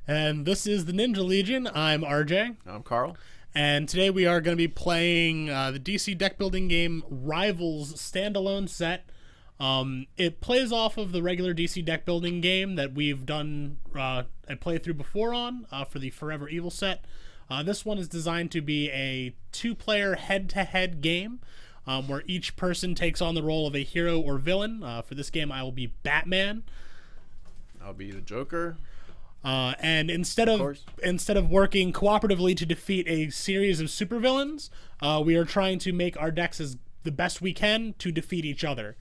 And this is the Ninja Legion. I'm RJ. I'm Karl. And today we are going to be playing the DC deck building game Rivals standalone set. It plays off of the regular DC deck building game that we've done a playthrough before for the Forever Evil set. This one is designed to be a two-player head-to-head game where each person takes on the role of a hero or villain. For this game, I will be Batman. I'll be the Joker. And instead of working cooperatively to defeat a series of supervillains, we are trying to make our decks as the best we can to defeat each other.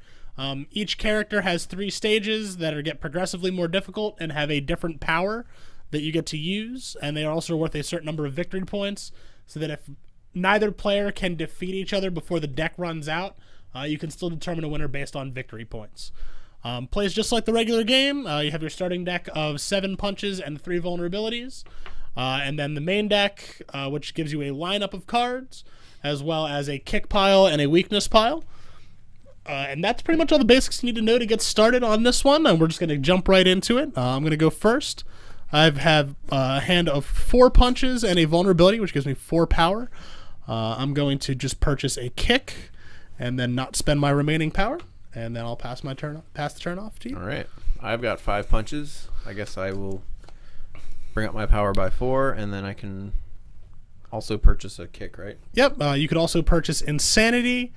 Each character has 3 stages that get progressively more difficult and have a different power that you get to use, and they are also worth a certain number of victory points, so that if neither player can defeat each other before the deck runs out, you can still determine a winner based on victory points. Plays just like the regular game. You have your starting deck of 7 punches and 3 vulnerabilities. And then the main deck, which gives you a lineup of cards, as well as a kick pile and a weakness pile. And that's pretty much all the basics you need to know to get started on this one. And we're just going to jump right into it. I'm going to go first. I have a hand of 4 punches and a vulnerability, which gives me 4 power. I'm going to just purchase a kick and then not spend my remaining power. And then I'll pass the turn off to you. All right. I've got 5 punches. I guess I will bring up my power by 4, and then I can also purchase a kick, right? Yep. You could also purchase Insanity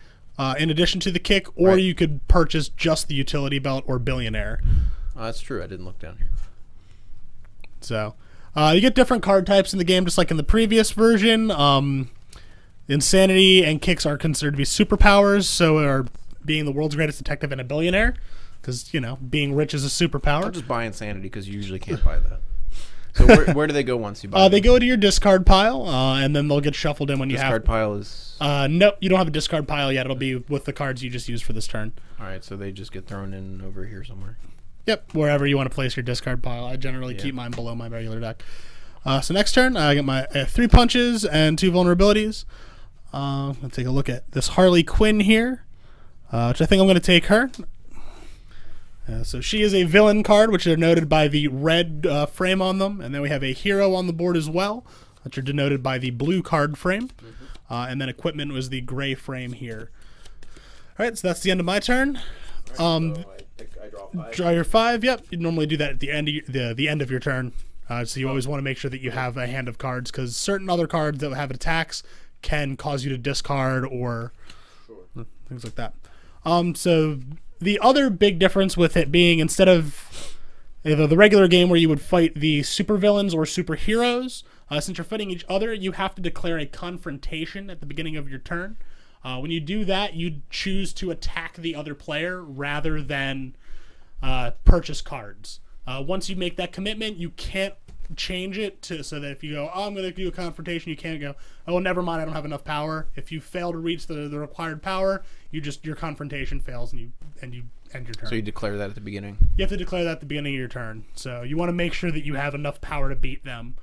in addition to the kick, or you could purchase just the Utility Belt or Billionaire. That's true. I didn't look down here. So you get different card types in the game, just like in the previous version. Insanity and kicks are considered to be superpowers, so are being the world's greatest detective and a billionaire, because, you know, being rich is a superpower. I'll just buy Insanity because you usually can't buy that. So where do they go once you buy them? They go to your discard pile, and then they'll get shuffled in when you have... Discard pile is... Nope, you don't have a discard pile yet. It'll be with the cards you just used for this turn. All right, so they just get thrown in over here somewhere. Yep, wherever you want to place your discard pile. I generally keep mine below my regular deck. So next turn, I get my 3 punches and 2 vulnerabilities. Let's take a look at this Harley Quinn here. Which I think I'm going to take her. So she is a villain card, which are noted by the red frame on them. And then we have a hero on the board as well, which are denoted by the blue card frame. And then equipment was the gray frame here. All right, so that's the end of my turn. Right, so I draw 5. Draw your 5. Yep, you normally do that at the end of the end of your turn. So you always want to make sure that you have a hand of cards, because certain other cards that have attacks can cause you to discard or things like that. So the other big difference with it being, instead of the regular game where you would fight the supervillains or superheroes, since you're fighting each other, you have to declare a confrontation at the beginning of your turn. When you do that, you choose to attack the other player rather than purchase cards. Once you make that commitment, you can't change it so that if you go, I'm going to do a confrontation, you can't go, oh, never mind, I don't have enough power. If you fail to reach the required power, your confrontation fails and you end your turn. So you declare that at the beginning? You have to declare that at the beginning of your turn. So you want to make sure that you have enough power to beat them,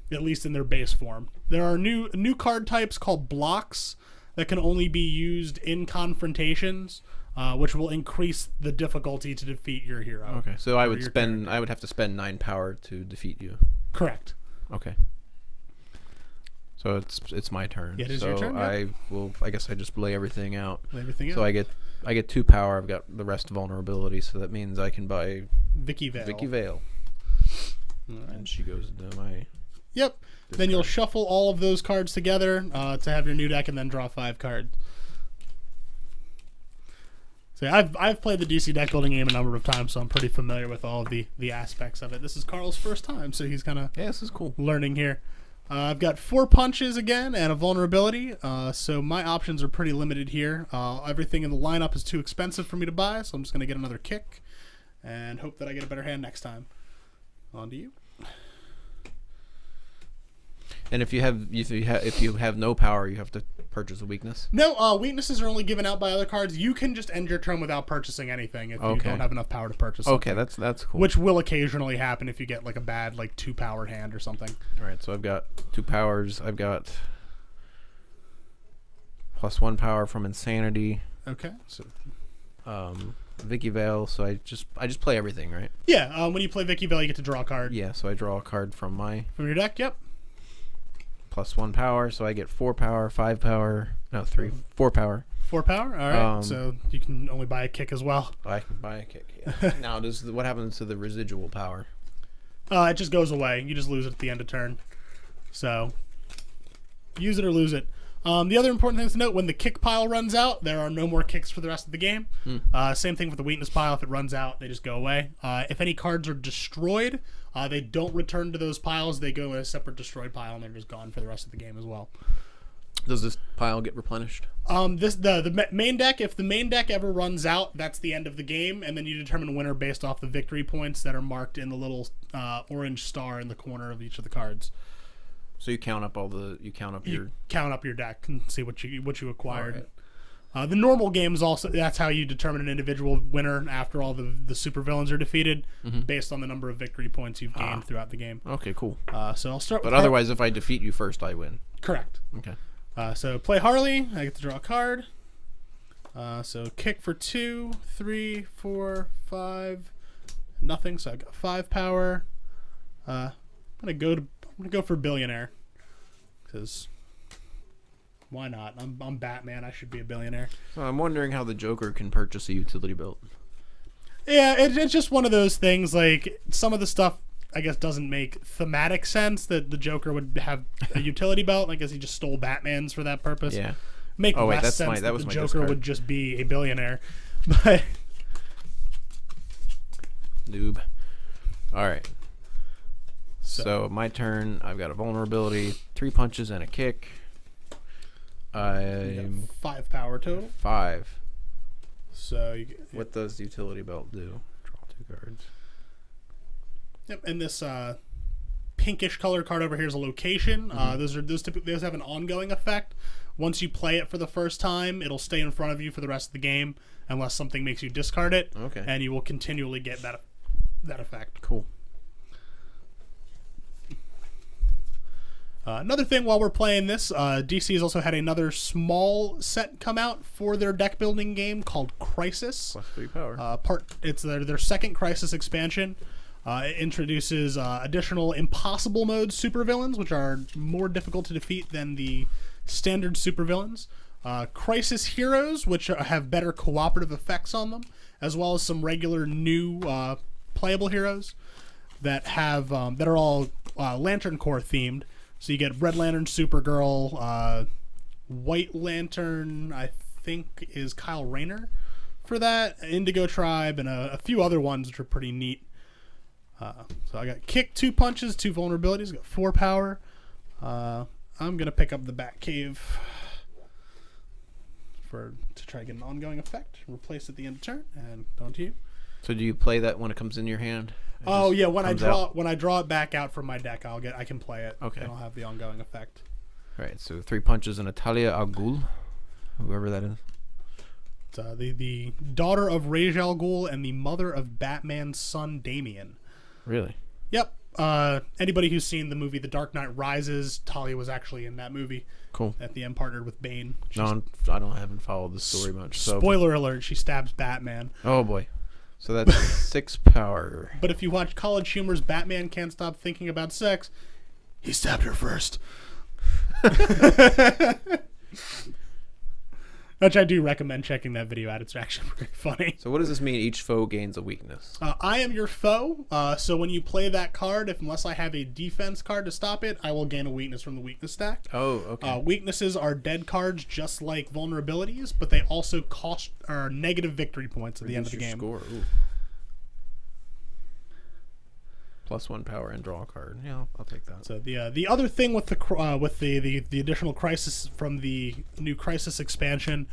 at least in their base form. There are new card types called blocks that can only be used in confrontations, which will increase the difficulty to defeat your hero. Okay, so I would have to spend 9 power to defeat you. Correct. Okay. So it's my turn. It is your turn. I guess I just lay everything out. So I get 2 power. I've got the rest vulnerability, so that means I can buy Vicky Vale. Right. And she goes into my... Yep. Then you'll shuffle all of those cards together to have your new deck, and then draw 5 cards. So I've played the DC deck building game a number of times, so I'm pretty familiar with all of the aspects of it. This is Karl's first time, so he's kind of this is cool learning here. I've got 4 punches again and a vulnerability, so my options are pretty limited here. Everything in the lineup is too expensive for me to buy, so I'm just going to get another kick and hope that I get a better hand next time. On to you. And if you have no power, you have to purchase a weakness. No, weaknesses are only given out by other cards. You can just end your turn without purchasing anything if you don't have enough power to purchase something. Okay, that's cool. Which will occasionally happen if you get like a bad 2-power hand or something. All right, so I've got 2 powers. I've got +1 power from Insanity. Okay. So Vicky Vale, so I just play everything, right? Yeah, when you play Vicky Vale, you get to draw a card. Yeah, so I draw a card from your deck, yep. +1 power, so I get 4 power, 5 power, no, 4 power. 4 power, all right. So you can only buy a kick as well. I can buy a kick, yeah. Now, what happens to the residual power? It just goes away. You just lose it at the end of turn. So, use it or lose it. The other important thing to note, when the kick pile runs out, there are no more kicks for the rest of the game. Same thing with the weakness pile. If it runs out, they just go away. If any cards are destroyed, they don't return to those piles. They go in a separate destroyed pile, and they're just gone for the rest of the game as well. Does this pile get replenished? The main deck, if the main deck ever runs out, that's the end of the game, and then you determine a winner based off the victory points that are marked in the little orange star in the corner of each of the cards. So you count up your deck and see what you acquired. Right. The normal games also, that's how you determine an individual winner after all the supervillains are defeated, based on the number of victory points you've gained throughout the game. Okay, cool. So I'll start. But otherwise, if I defeat you first, I win. Correct. Okay. So play Harley. I get to draw a card. So kick for 2, 3, 4, 5. Nothing. So I got 5 power. I'm gonna go for billionaire, because why not? I'm Batman. I should be a billionaire. So I'm wondering how the Joker can purchase a utility belt. Yeah, it's just one of those things. Like, some of the stuff, I guess, doesn't make thematic sense that the Joker would have a utility belt. I guess he just stole Batman's for that purpose. Yeah. Make less sense that the Joker would just be a billionaire. But noob. All right. So my turn. I've got a vulnerability, 3 punches and a kick. I'm 5 power total. 5. So what does the utility belt do? Draw 2 cards. Yep, and this pinkish color card over here is a location. Those have an ongoing effect. Once you play it for the first time, it'll stay in front of you for the rest of the game unless something makes you discard it. Okay. And you will continually get that effect. Cool. Another thing while we're playing this, DC has also had another small set come out for their deck building game called Crisis. +3 power. It's their second Crisis expansion. It introduces additional impossible mode supervillains, which are more difficult to defeat than the standard supervillains. Crisis heroes, which have better cooperative effects on them, as well as some regular new playable heroes that are all Lantern Corps themed. So you get Red Lantern, Supergirl, White Lantern, I think is Kyle Rayner for that, Indigo Tribe, and a few other ones which are pretty neat. So I got kick, 2 punches, 2 vulnerabilities, got 4 power. I'm gonna pick up the Batcave to try to get an ongoing effect. Replace at the end of turn, and on to you. So do you play that when it comes in your hand? Oh yeah, when I draw it back out from my deck, I can play it. Okay. And I'll have the ongoing effect. All right. So 3 punches and Talia al Ghul, whoever that is. It's the daughter of Ra's al Ghul and the mother of Batman's son Damian. Really? Yep. Anybody who's seen the movie The Dark Knight Rises, Talia was actually in that movie. Cool. At the end, partnered with Bane. I haven't followed the story much. So. Spoiler alert: she stabs Batman. Oh boy. So that's 6 power. But if you watch College Humor's Batman Can't Stop Thinking About Sex, he stabbed her first. Which I do recommend checking that video out. It's actually pretty funny. So what does this mean? Each foe gains a weakness. I am your foe. So when you play that card, unless I have a defense card to stop it, I will gain a weakness from the weakness stack. Oh, okay. Weaknesses are dead cards, just like vulnerabilities, but they also cost negative victory points at the end of the game. Score. Ooh. +1 power and draw a card. Yeah, I'll take that. So the other thing with the additional crisis from the new Crisis expansion,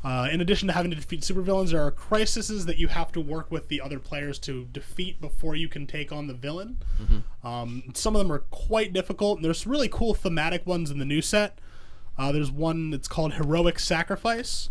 in addition to having to defeat supervillains, there are crises that you have to work with the other players to defeat before you can take on the villain. Some of them are quite difficult, and there's really cool thematic ones in the new set. There's one that's called Heroic Sacrifice,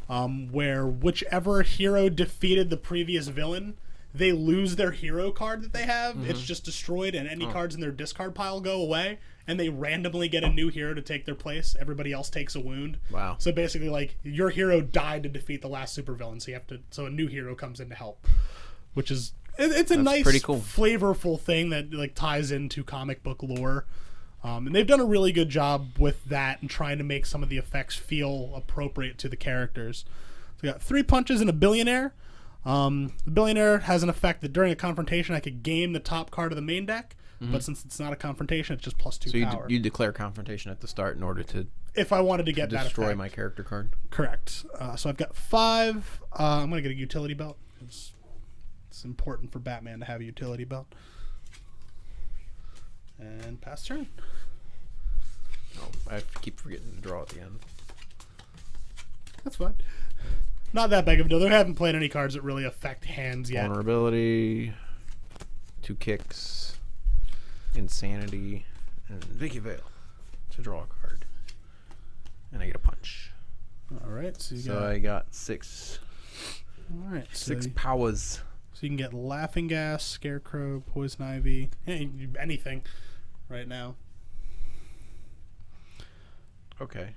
where whichever hero defeated the previous villain, they lose their hero card that they have. It's just destroyed, and any cards in their discard pile go away, and they randomly get a new hero to take their place. Everybody else takes a wound. Wow. So basically, like, your hero died to defeat the last supervillain, so a new hero comes in to help, which is it's a nice, pretty cool, flavorful thing that like ties into comic book lore. And they've done a really good job with that and trying to make some of the effects feel appropriate to the characters. So we got 3 punches and a billionaire. The billionaire has an effect that during a confrontation I could gain the top card of the main deck, but since it's not a confrontation, it's just +2 power. So you declare confrontation at the start in order to if I wanted to get that destroy effect. my character card. Correct. So I've got 5. I'm going to get a utility belt. It's important for Batman to have a utility belt. And pass turn. Oh, I keep forgetting to draw at the end. That's fine. Not that big of a deal. They haven't played any cards that really affect hands yet. Vulnerability, 2 kicks, insanity, and Vicky Vale to draw a card. And I get a punch. All right. So I got 6. All right. 6 powers. So you can get Laughing Gas, Scarecrow, Poison Ivy, anything right now. Okay.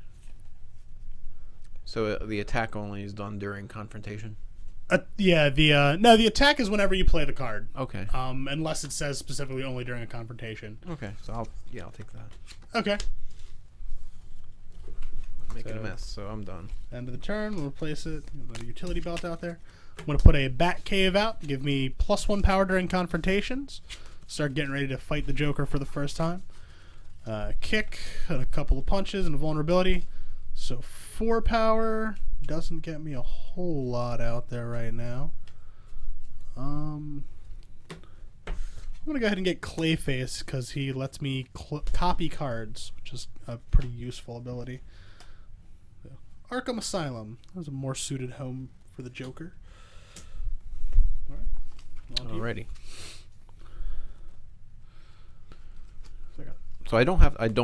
So the attack only is done during confrontation? Yeah, the attack is whenever you play the card. Okay. Unless it says specifically only during a confrontation. Okay, so I'll take that. Okay. Making a mess, so I'm done. End of the turn, we'll replace it. Get a utility belt out there. I'm going to put a Bat Cave out, give me +1 power during confrontations. Start getting ready to fight the Joker for the first time. Kick, and a couple of punches, and a vulnerability. So 4 power doesn't get me a whole lot out there right now. I'm going to go ahead and get Clayface because he lets me copy cards, which is a pretty useful ability. So, Arkham Asylum. That was a more suited home for the Joker. Alrighty. So I don't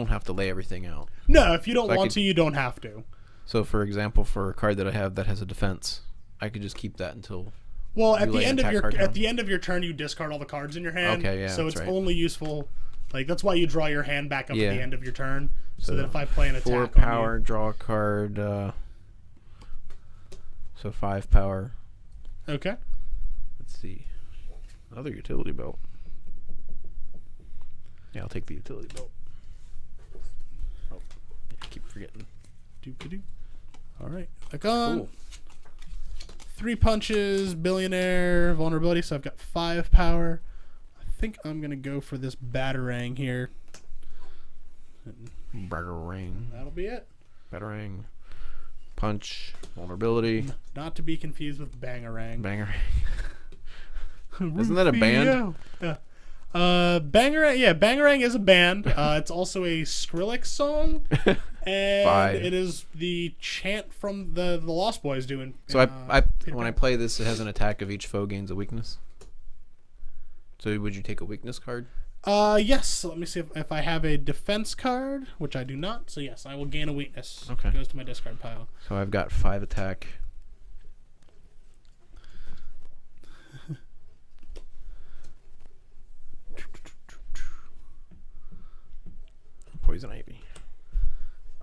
have to lay everything out. No, if you don't want to, you don't have to. So for example, for a card that I have that has a defense, I could just keep that until. Well, at the end of your turn, you discard all the cards in your hand. Okay, yeah. So it's only useful. Like that's why you draw your hand back up at the end of your turn, so that if I play an attack 4 power, on you, draw a card. So 5 power. Okay. Let's see. Another utility belt. Yeah, I'll take the utility belt. Oh, I keep forgetting. Doop-a-doo. All right. Back on. Cool. 3 punches, billionaire, vulnerability. So I've got 5 power. I think I'm going to go for this Batarang here. Batarang. That'll be it. Batarang. Punch. Vulnerability. Not to be confused with Bangarang. Bangarang. Isn't that a band? Yeah. Bangarang, yeah, Bangarang is a band. It's also a Skrillex song, and it is the chant from the Lost Boys doing. So when I play this, it has an attack of each foe gains a weakness. So would you take a weakness card? Yes. Let me see if I have a defense card, which I do not. So yes, I will gain a weakness. Okay. It goes to my discard pile. So I've got 5 attack. Poison Ivy.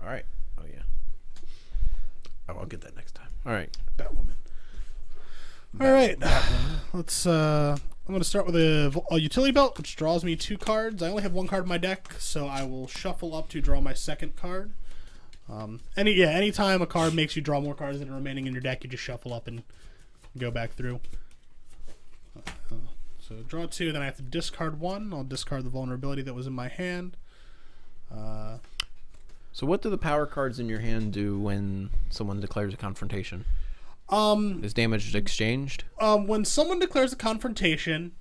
All right. Oh yeah. Oh, I'll get that next time. All right. Batwoman. All right. Let's. I'm going to start with a utility belt, which draws me 2 cards. I only have 1 card in my deck, so I will shuffle up to draw my second card. Anytime a card makes you draw more cards than are remaining in your deck, you just shuffle up and go back through. So draw 2, then I have to discard 1. I'll discard the vulnerability that was in my hand. So what do the power cards in your hand do when someone declares a confrontation? Is damage exchanged? When someone declares a confrontation,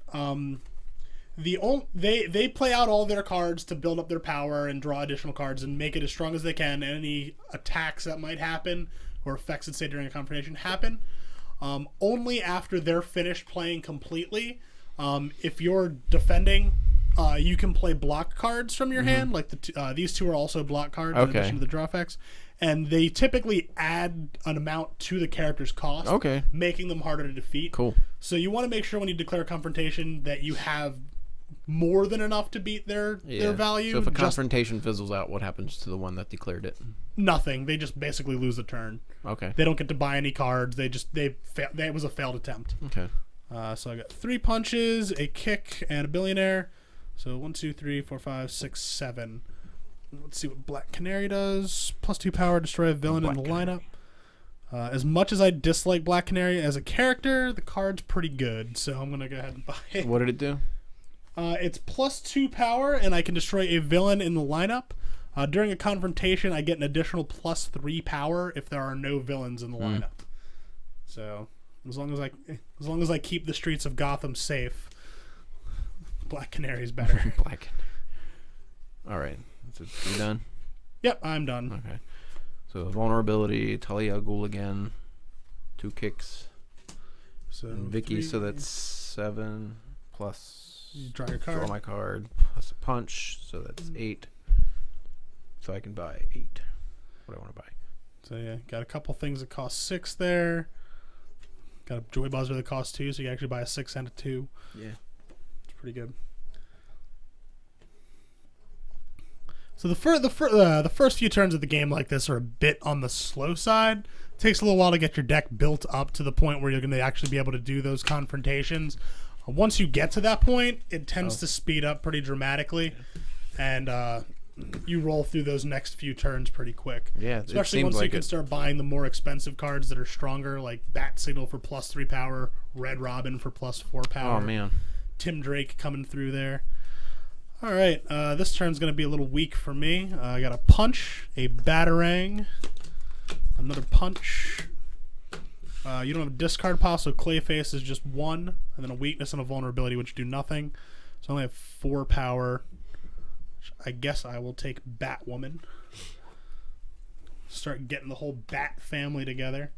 they play out all their cards to build up their power and draw additional cards and make it as strong as they can. And any attacks that might happen or effects that say during a confrontation happen. Only after they're finished playing completely. If you're defending, you can play block cards from your hand. Like these 2 are also block cards in addition to the draw effects. And they typically add an amount to the character's cost, making them harder to defeat. Cool. So you want to make sure when you declare a confrontation that you have more than enough to beat their value. So if a confrontation fizzles out, what happens to the one that declared it? Nothing. They just basically lose a turn. Okay. They don't get to buy any cards. It was a failed attempt. Okay. So I got 3 punches, a kick, and a billionaire. So 1, 2, 3, 4, 5, 6, 7. Let's see what Black Canary does. +2 power, destroy a villain in the lineup. As much as I dislike Black Canary as a character, the card's pretty good. So I'm gonna go ahead and buy it. What did it do? It's +2 power, and I can destroy a villain in the lineup. During a confrontation, I get an additional +3 power if there are no villains in the lineup. So as long as I keep the streets of Gotham safe, Black Canary's better. Black. All right. So you done? Yep, I'm done. Okay. So vulnerability, Talia al Ghul again, 2 kicks. So And Vicky, 3, so that's 7 plus. You draw your card. Draw my card plus a punch, so that's 8. So I can buy 8. What do I want to buy? So yeah, got a couple things that cost 6 there. Got a Joy Buzzer that costs 2, so you can actually buy a 6 and a 2. Yeah. It's pretty good. So the first few turns of the game like this are a bit on the slow side. It takes a little while to get your deck built up to the point where you're going to actually be able to do those confrontations. Once you get to that point, it tends to speed up pretty dramatically, and you roll through those next few turns pretty quick. Yeah, especially once you can start buying the more expensive cards that are stronger, like Bat Signal for +3 power, Red Robin for +4 power. Oh man, Tim Drake coming through there. All right, this turn's going to be a little weak for me. I got a punch, a batarang, another punch. You don't have a discard pile, so Clayface is just 1, and then a weakness and a vulnerability, which do nothing. So I only have 4 power. I guess I will take Batwoman. Start getting the whole Bat family together.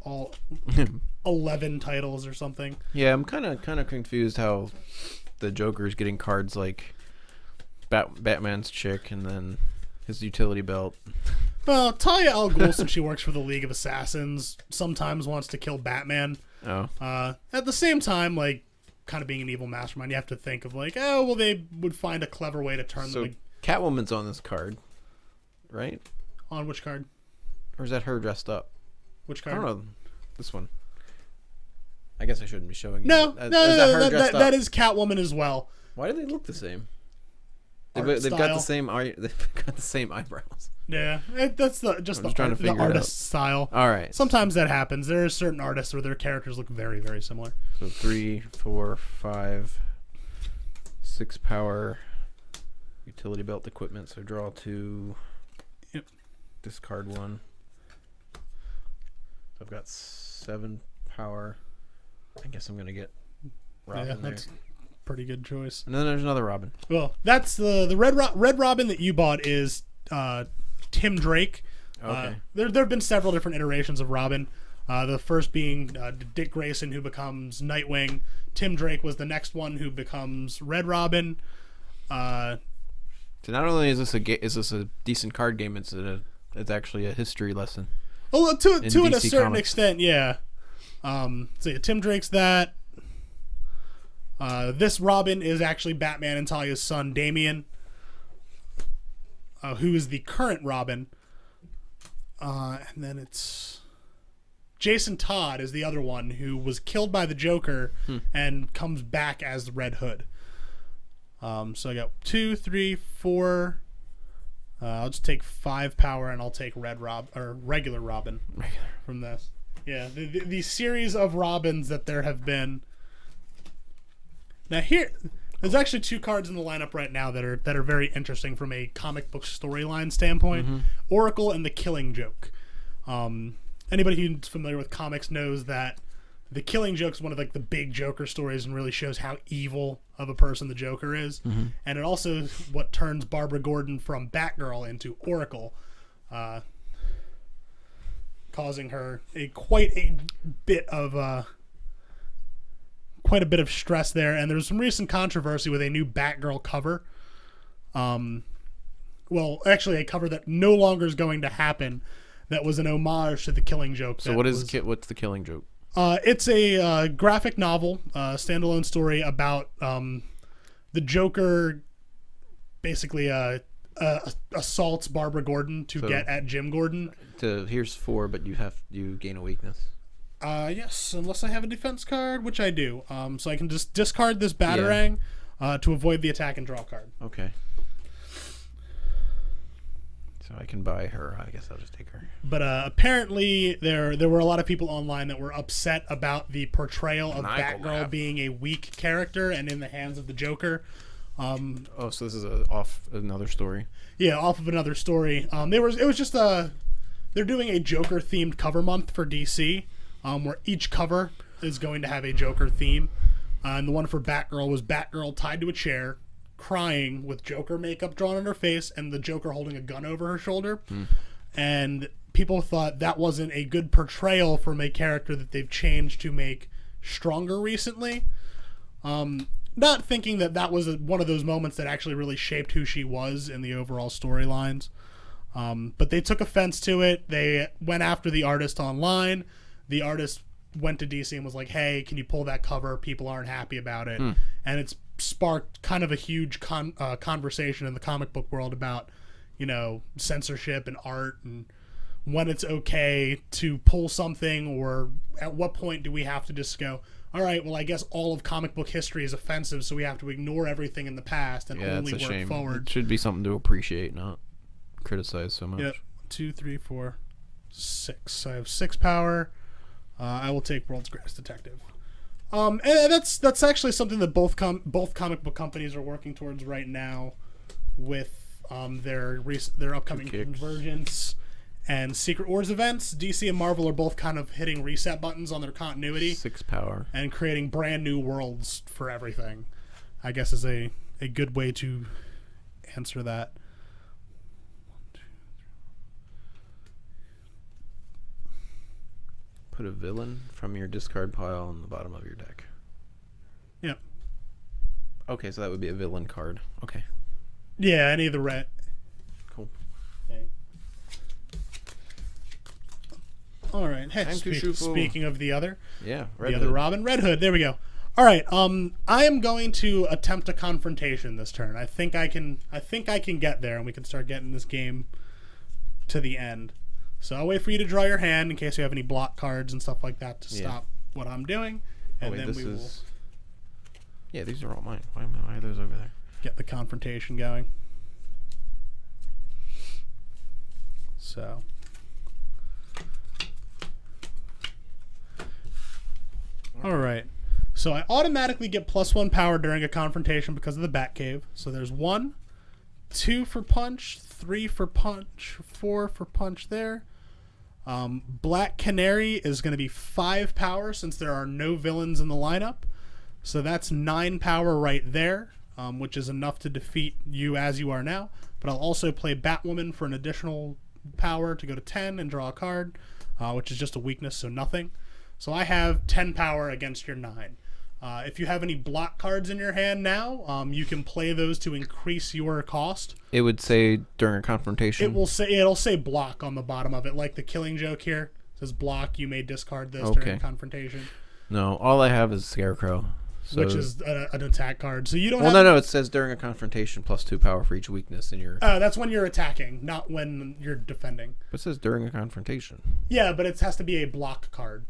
All 11 titles or something. Yeah, I'm kind of confused how the Joker's getting cards like Batman's chick and then his utility belt. Well, Talia al Ghul, since she works for the League of Assassins, sometimes wants to kill Batman. Oh. At the same time, like, kind of being an evil mastermind, you have to think of like, oh, well, they would find a clever way to turn So them. Catwoman's on this card, right? On which card? Or is that her dressed up? Which I card? don't know. This one. I guess I shouldn't be showing you. No, Is no, that her dressed up? that is Catwoman as well. Why do they look the same? Art They've got the style. same. They've got the same eyebrows. Yeah, that's I'm just trying to the figure it artist out. style. All right. Sometimes that happens. There are certain artists where their characters look very, very similar. So 3, 4, 5, 6 power, utility belt equipment. So draw 2. Yep. Discard 1. So I've got 7 power. I guess I'm gonna get Robin Yeah, there. that's a pretty good choice. And then there's another Robin. Well, that's the Red Robin that you bought is Tim Drake. Okay. There have been several different iterations of Robin. The first being Dick Grayson, who becomes Nightwing. Tim Drake was the next one, who becomes Red Robin. So not only is this a decent card game, it's actually a history lesson. Oh, to a DC certain Comics. extent, yeah. So yeah, Tim Drake's that. This Robin is actually Batman and Talia's son, Damian, who is the current Robin. And then it's Jason Todd is the other one, who was killed by the Joker and comes back as the Red Hood. So I got 2, 3, 4. I'll just take 5 power, and I'll take regular Robin from this. Yeah, the series of Robins that there have been. Now there's actually 2 cards in the lineup right now that are very interesting from a comic book storyline standpoint. Mm-hmm. Oracle and the Killing Joke. Anybody who's familiar with comics knows that the Killing Joke is one of like the big Joker stories and really shows how evil of a person the Joker is. Mm-hmm. And it also is what turns Barbara Gordon from Batgirl into Oracle, causing her quite a bit of stress there. And there's some recent controversy with a new Batgirl cover. Well, actually, a cover that no longer is going to happen. That was an homage to the Killing Joke. So what's the Killing Joke? It's a graphic novel, standalone story about the Joker basically assaults Barbara Gordon to get at Jim Gordon. Here's 4, but you gain a weakness. Yes, unless I have a defense card, which I do. So I can just discard this Batarang to avoid the attack and draw card. Okay. So I can buy her. I guess I'll just take her. But apparently there were a lot of people online that were upset about the portrayal of Batgirl being a weak character and in the hands of the Joker. So this is off another story. Yeah, off of another story. It was just they're doing a Joker themed cover month for DC, where each cover is going to have a Joker theme. And the one for Batgirl was Batgirl tied to a chair, crying with Joker makeup drawn on her face and the Joker holding a gun over her shoulder. And people thought that wasn't a good portrayal from a character that they've changed to make stronger recently. Not thinking that was one of those moments that actually really shaped who she was in the overall storylines. But they took offense to it. They went after the artist online. The artist went to DC and was like, hey, can you pull that cover? People aren't happy about it. And it's sparked kind of a huge conversation in the comic book world about, censorship and art and when it's okay to pull something, or at what point do we have to just go, all right, well, I guess all of comic book history is offensive, so we have to ignore everything in the past and only work forward. It should be something to appreciate, not criticize so much. Yep. 2, 3, 4, 6. I have 6 power. I will take World's Greatest Detective. And that's actually something that both comic book companies are working towards right now with their upcoming Convergence and Secret Wars events. DC and Marvel are both kind of hitting reset buttons on their continuity. 6 power. And creating brand new worlds for everything, I guess, is a good way to answer that. 1, 2, 3. Put a villain from your discard pile on the bottom of your deck. Yep. Okay, so that would be a villain card. Okay. Yeah, any of the red. Cool. Okay. All right. Hey, speaking of the other, other Robin, Red Hood. There we go. All right. I am going to attempt a confrontation this turn. I think I can get there, and we can start getting this game to the end. So I'll wait for you to draw your hand in case you have any block cards and stuff like that to stop what I'm doing, and then we will. Yeah, these are all mine. Why are those over there? Get the confrontation going. So. All right. So I automatically get +1 power during a confrontation because of the Batcave. So there's 1, 2 for punch, 3 for punch, 4 for punch there. Black Canary is going to be 5 power since there are no villains in the lineup. So that's 9 power right there, which is enough to defeat you as you are now. But I'll also play Batwoman for an additional power to go to 10 and draw a card, which is just a weakness, so nothing. So I have 10 power against your 9. If you have any block cards in your hand now, you can play those to increase your cost. It would say during a confrontation. It'll say block on the bottom of it, like the Killing Joke here. It says block. You may discard this during a confrontation. No, all I have is Scarecrow, which is an attack card. So you don't. Well, no. It says during a confrontation +2 power for each weakness in your. That's when you're attacking, not when you're defending. It says during a confrontation. Yeah, but it has to be a block card.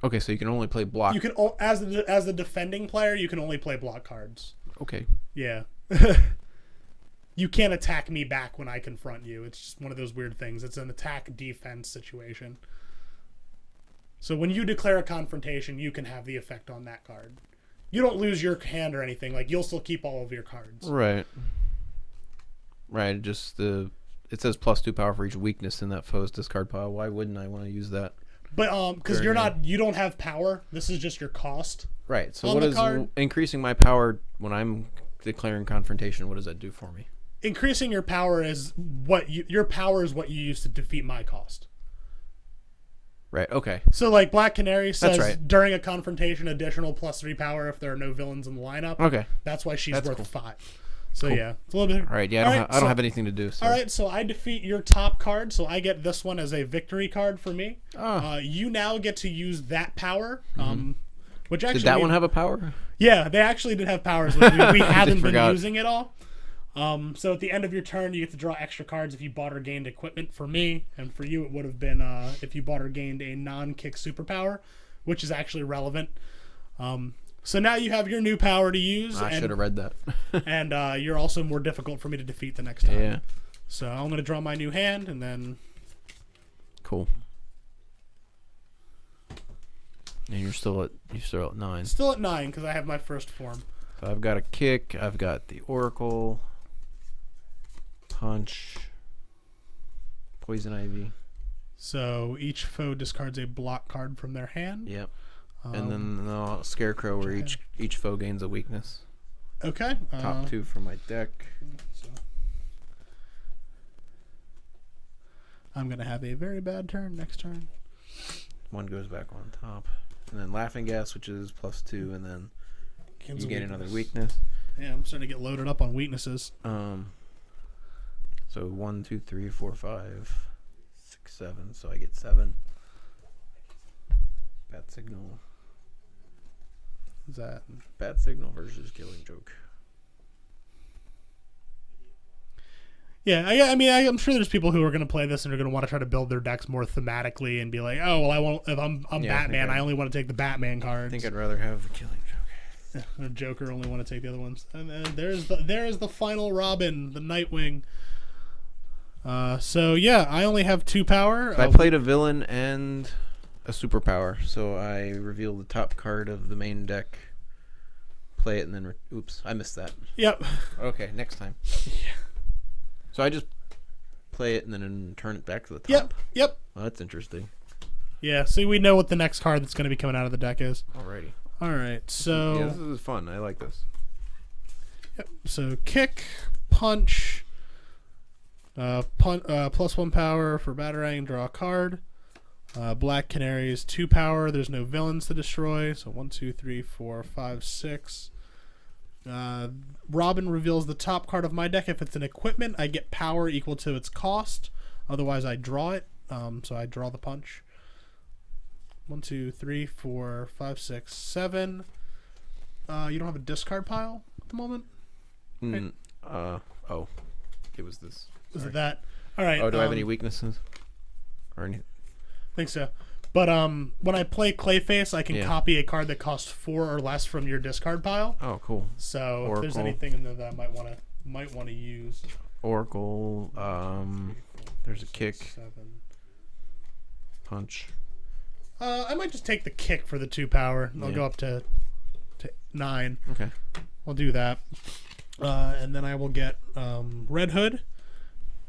Okay, so you can only play block. You can as the defending player, you can only play block cards. Okay. Yeah. You can't attack me back when I confront you. It's just one of those weird things. It's an attack-defense situation. So when you declare a confrontation, you can have the effect on that card. You don't lose your hand or anything. Like, you'll still keep all of your cards. Right. Just it says +2 power for each weakness in that foe's discard pile. Why wouldn't I want to use that? But because you don't have power. This is just your cost. Right. So what is increasing my power when I'm declaring confrontation? What does that do for me? Increasing your power is your power is what you use to defeat my cost. Right. Okay. So like Black Canary says during a confrontation, additional +3 power if there are no villains in the lineup. Okay. That's why she's worth cool. 5. So yeah, it's a little bit. All right. Yeah. I don't have anything to do. So. All right. So I defeat your top card. So I get this one as a victory card for me. You now get to use that power. Which actually, did that one have a power? Yeah, they actually did have powers, which we haven't been forgot. using at all. So at the end of your turn, you get to draw extra cards if you bought or gained equipment. For me, and for you, it would have been if you bought or gained a non-kick superpower, which is actually relevant. So now you have your new power to use. I should have read that. And you're also more difficult for me to defeat the next time. Yeah. So I'm going to draw my new hand, and then... Cool. And you're still at 9. Still at 9, because I have my first form. So I've got a kick. I've got the Oracle, Punch, Poison Ivy. So each foe discards a block card from their hand. Yep. And then the Scarecrow, where each foe gains a weakness. Okay. Top 2 from my deck. So I'm going to have a very bad turn next turn. 1 goes back on top. And then Laughing Gas, which is +2, and then you get another weakness. Yeah, I'm starting to get loaded up on weaknesses. So 1, 2, 3, 4, 5, 6, 7. So I get 7. Bat Signal. Is that Bat Signal versus Killing Joke. Yeah, I mean, I'm sure there's people who are going to play this and are going to want to try to build their decks more thematically and be like, oh, well, I won't. If I'm Batman, I only want to take the Batman cards. I think I'd rather have the Killing Joke. Yeah, or Joker, only want to take the other ones. And then there's the final Robin, the Nightwing. So yeah, I only have 2 power. I played a villain and a superpower, so I reveal the top card of the main deck, play it, and then oops, I missed that. Yep. Okay, next time. Yeah. So I just play it and then turn it back to the top. Yep. Well, that's interesting. Yeah. So we know what the next card that's going to be coming out of the deck is. Alrighty. All right. So yeah, this is fun. I like this. Yep. So kick, punch, +1 power for Batarang, draw a card. Black Canary is 2 power. There's no villains to destroy. So 1, 2, 3, 4, 5, 6. Robin reveals the top card of my deck. If it's an equipment, I get power equal to its cost. Otherwise, I draw it. So I draw the punch. 1, 2, 3, 4, 5, 6, 7. You don't have a discard pile at the moment? Right? Oh. It was this. Is it that? All right. Oh, do I have any weaknesses? Or any? I think so. But when I play Clayface, I can copy a card that costs 4 or less from your discard pile. Oh, cool. So Oracle. if there's anything in there that I might want to use. Oracle. There's a kick. 7. Punch. I might just take the kick for the 2 power. I'll go up to 9. Okay. I'll do that. And then I will get Red Hood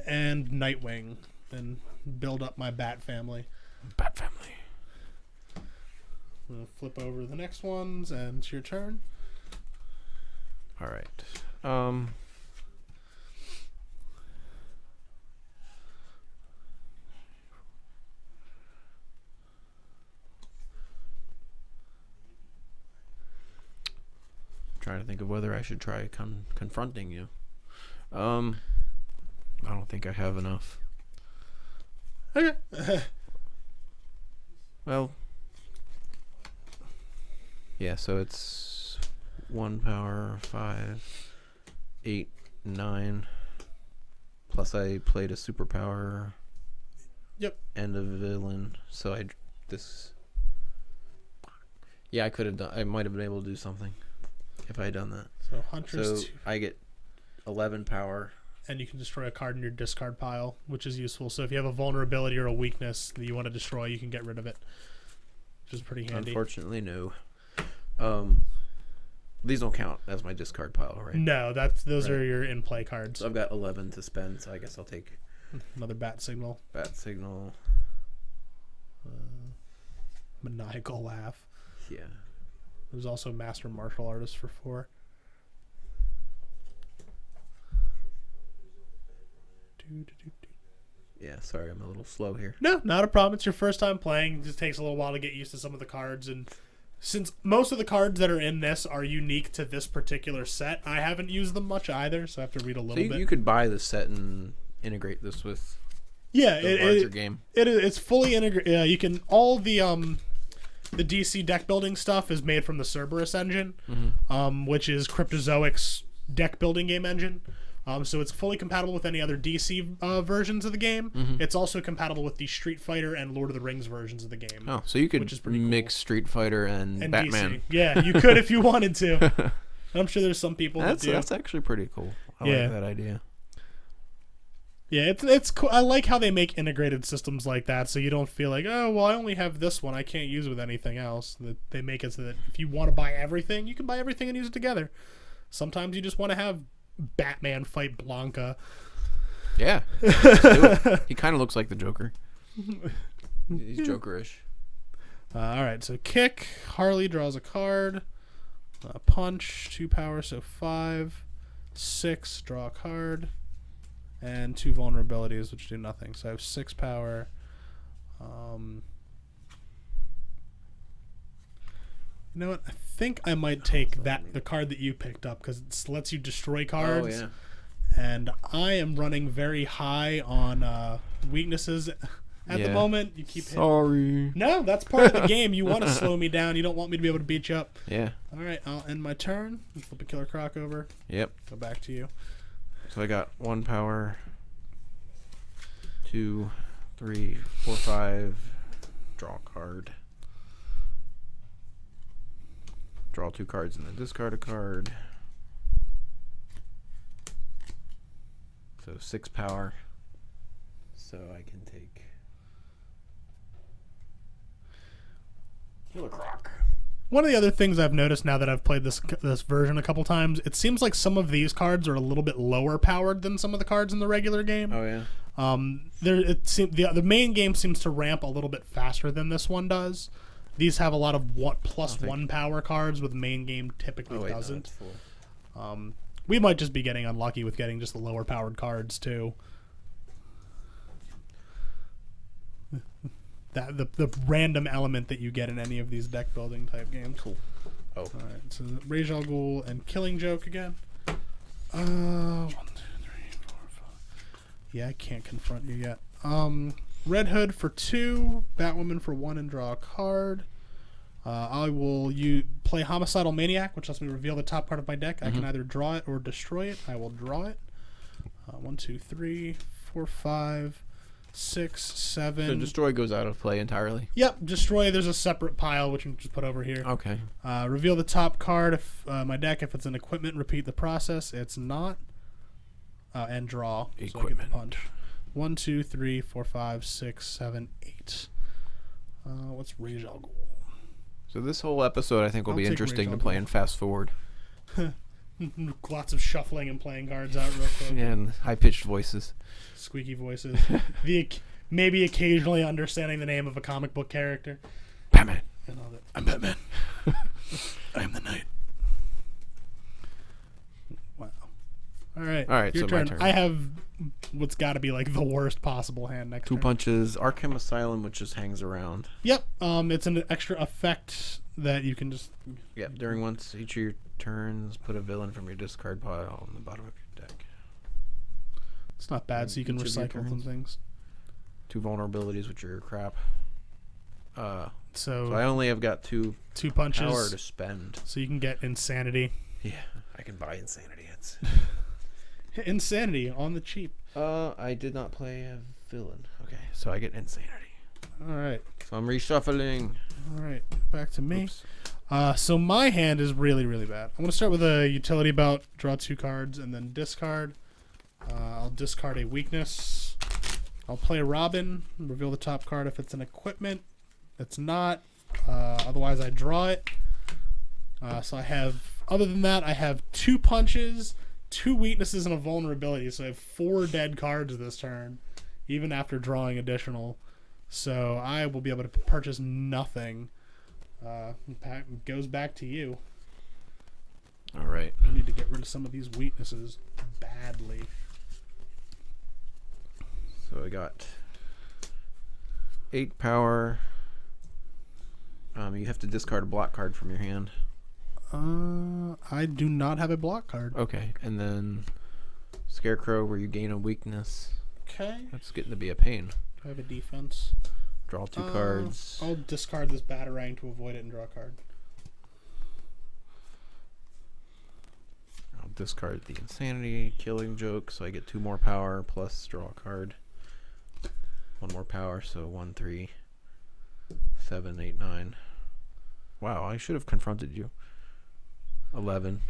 and Nightwing and build up my Bat family. Bat family. I'm going to flip over the next ones, and it's your turn. All right. Trying to think of whether I should try confronting you. I don't think I have enough. Okay. Well, yeah, so it's 1 power, 5, 8, 9. Plus I played a superpower. Yep. And a villain. So yeah, I could have done. I might have been able to do something if I had done that. So Huntress. So I get 11 power. And you can destroy a card in your discard pile, which is useful. So if you have a vulnerability or a weakness that you want to destroy, you can get rid of it, which is pretty handy. Unfortunately, no. These don't count as my discard pile, right? No, those are your in-play cards. So I've got 11 to spend, so I guess I'll take another Bat Signal. Bat Signal. Maniacal Laugh. Yeah. There's also Master Martial Artist for 4. Yeah, sorry, I'm a little slow here. No, not a problem. It's your first time playing. It just takes a little while to get used to some of the cards. And since most of the cards that are in this are unique to this particular set, I haven't used them much either, so I have to read a little bit. You could buy the set and integrate this with the larger game. It's fully integrated. You can all the the DC deck building stuff is made from the Cerberus engine, Mm-hmm. which is Cryptozoic's deck building game engine. So it's fully compatible with any other DC versions of the game. Mm-hmm. It's also compatible with the Street Fighter and Lord of the Rings versions of the game. Oh, so you could which is pretty mix Street Fighter and Batman. DC. Yeah, you could if you wanted to. I'm sure there's some people that do. That's actually pretty cool. I like that idea. Yeah, it's cool. I like how they make integrated systems like that, so you don't feel like, oh, well, I only have this one. I can't use it with anything else. That they make it so that if you want to buy everything, you can buy everything and use it together. Sometimes you just want to have Batman fight Blanca. Yeah. Let's do it. He kind of looks like the Joker. He's Jokerish. All right, so kick. Harley draws a card. Punch, 2 power, so 5. 6, draw a card. And 2 vulnerabilities, which do nothing. So I have 6 power. You know what? I think I might take the card that you picked up because it lets you destroy cards. Oh, yeah. And I am running very high on weaknesses at the moment. You keep Sorry. No, that's part of the game. You want to slow me down. You don't want me to be able to beat you up. Yeah. All right, I'll end my turn. Flip a Killer Croc over. Yep. Go back to you. So I got 1 power, 2, 3, 4, 5. Draw a card. Draw 2 cards and then discard a card. So 6 power. So I can take Killer Croc. One of the other things I've noticed now that I've played this version a couple times, it seems like some of these cards are a little bit lower powered than some of the cards in the regular game. Oh yeah. The main game seems to ramp a little bit faster than this one does. These have a lot of +1 power cards, with the main game typically doesn't. No, we might just be getting unlucky with getting just the lower powered cards too. The random element that you get in any of these deck building type games. Cool. Oh. All right, so Rage Al Ghul and Killing Joke again. 1, 2, 3, 4, 5. Yeah, I can't confront you yet. Red Hood for 2, Batwoman for 1, and draw a card. I will play Homicidal Maniac, which lets me reveal the top part of my deck. I can either draw it or destroy it. I will draw it. 1, 2, 3, 4, 5, 6, 7. So destroy goes out of play entirely. Yep, destroy. There's a separate pile which we can just put over here. Okay. Reveal the top card of my deck if it's an equipment. Repeat the process. It's not. And draw. Equipment. So I get the punch. 1, 2, 3, 4, 5, 6, 7, 8. What's Rage Al Ghul? So this whole episode, I think, will be take interesting Rage to Al play Ghul. and fast forward. Lots of shuffling and playing cards out real quick. Yeah, and high-pitched voices. Squeaky voices. Maybe occasionally understanding the name of a comic book character. Batman. And all that. I'm Batman. I am the Knight. Wow. All right. All right, Your so my turn. turn. I have what's got to be like the worst possible hand next 2 turn. punches. Arkham Asylum, which just hangs around. Yep. It's an extra effect that you can just. Yep. During once each of your turns, put a villain from your discard pile on the bottom of your deck. It's not bad, so you can Each of your recycle some turns. things. 2 vulnerabilities, which are your crap. So So I only have got 2 2 punches. power to spend. So you can get Insanity. Yeah, I can buy Insanity. It's Insanity on the cheap. I did not play a villain. Okay, so I get Insanity. All right. So I'm reshuffling. All right. Back to me. Oops. So my hand is really, really bad. I'm going to start with a utility belt, draw 2 cards, and then discard. I'll discard a weakness. I'll play Robin, reveal the top card if it's an equipment. It's not. Otherwise, I draw it. So I have, other than that, I have 2 punches, 2 weaknesses, and a vulnerability. So I have 4 dead cards this turn, even after drawing additional. So I will be able to purchase nothing. Goes back to you. All right. I need to get rid of some of these weaknesses badly. So I got 8 power. You have to discard a block card from your hand. I do not have a block card. Okay, and then Scarecrow, where you gain a weakness. Okay. That's getting to be a pain. Do I have a defense? Draw 2 cards. I'll discard this Batarang to avoid it and draw a card. I'll discard the Insanity Killing Joke, so I get 2 more power, plus draw a card. 1 more power, so 1, 3, 7, 8, 9. Wow, I should have confronted you. 11.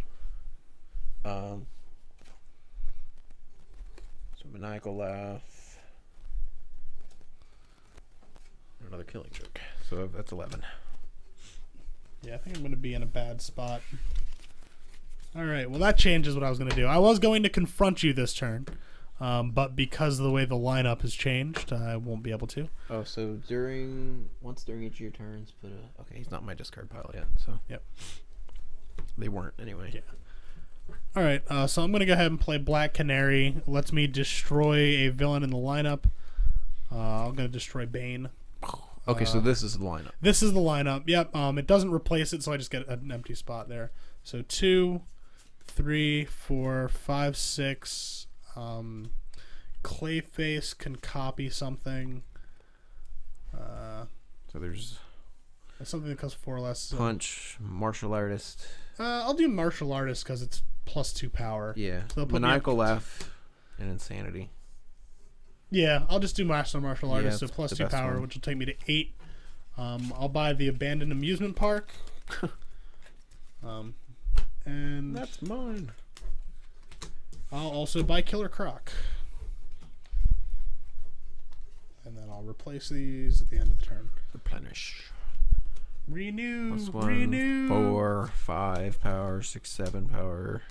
So Maniacal Laugh. Another Killing Joke. So that's 11. Yeah, I think I'm going to be in a bad spot. Alright, well that changes what I was going to do. I was going to confront you this turn, but because of the way the lineup has changed, I won't be able to. Oh, so once during each of your turns, put a... Okay, he's not in my discard pile yet, so... Yep. They weren't, anyway. Yeah. Alright, so I'm going to go ahead and play Black Canary. Lets me destroy a villain in the lineup. I'm going to destroy Bane. Okay, so this is the lineup. This is the lineup, yep. It doesn't replace it, so I just get an empty spot there. So 2, 3, 4, 5, 6. Clayface can copy something. So there's... Something that costs 4 or less. Punch, Martial Artist. I'll do Martial Artist because it's +2 power. Yeah. So Maniacal Laugh and Insanity. Yeah, I'll just do Martial Artist, Yeah, so +2 best power, one. which will take me to 8. I'll buy the Abandoned Amusement Park. And That's mine. I'll also buy Killer Croc. And then I'll replace these at the end of the turn. Replenish. Renew. +1, Renew. 4, 5 power, 6, 7 power.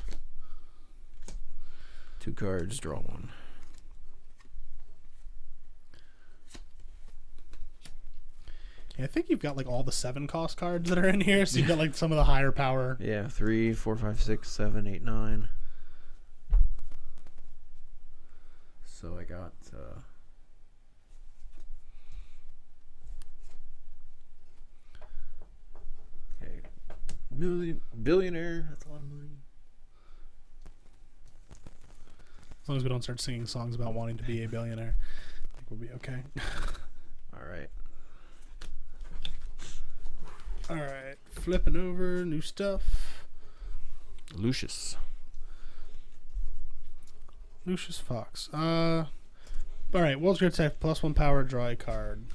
2 cards, draw 1. Yeah, I think you've got like all the 7 cost cards that are in here, so you've got like some of the higher power. Yeah, 3, 4, 5, 6, 7, 8, 9. So I got okay, billionaire. That's a lot of money. As long as we don't start singing songs about wanting to be a billionaire, I think we'll be okay. All right. Alright, flipping over, new stuff. Lucius Fox. Alright, World's Great Attack, +1 power, draw a card.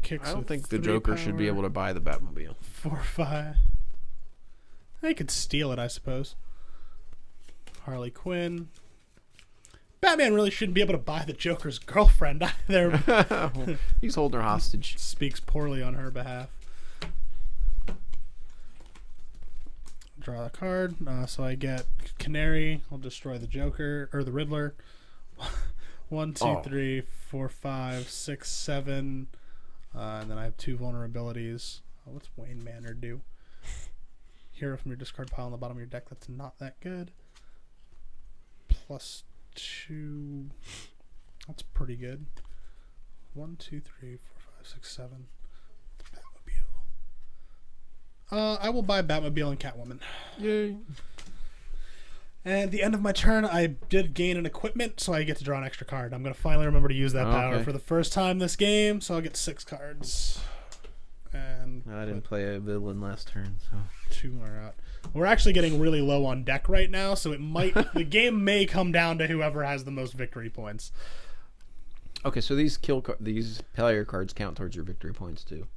Kicks I don't with think the 3 Joker should be power, able to buy the Batmobile. 4, 5. They could steal it, I suppose. Harley Quinn. Batman really shouldn't be able to buy the Joker's girlfriend either. He's holding her hostage. Speaks poorly on her behalf. Draw a card. So I get Canary. I'll destroy the Joker or the Riddler. 1, 2, 3, 4, 5, 6, 7. And then I have 2 vulnerabilities. What's Wayne Manor do? Hero from your discard pile on the bottom of your deck. That's not that good. +2. That's pretty good. 1, 2, 3, 4, 5, 6, 7. Batmobile. I will buy Batmobile and Catwoman. Yay. And at the end of my turn, I did gain an equipment, so I get to draw an extra card. I'm going to finally remember to use that power for the first time this game, so I'll get 6 cards. And I didn't play a villain last turn, so 2 more out. We're actually getting really low on deck right now, so it might the game may come down to whoever has the most victory points. okay. So these these player cards count towards your victory points too.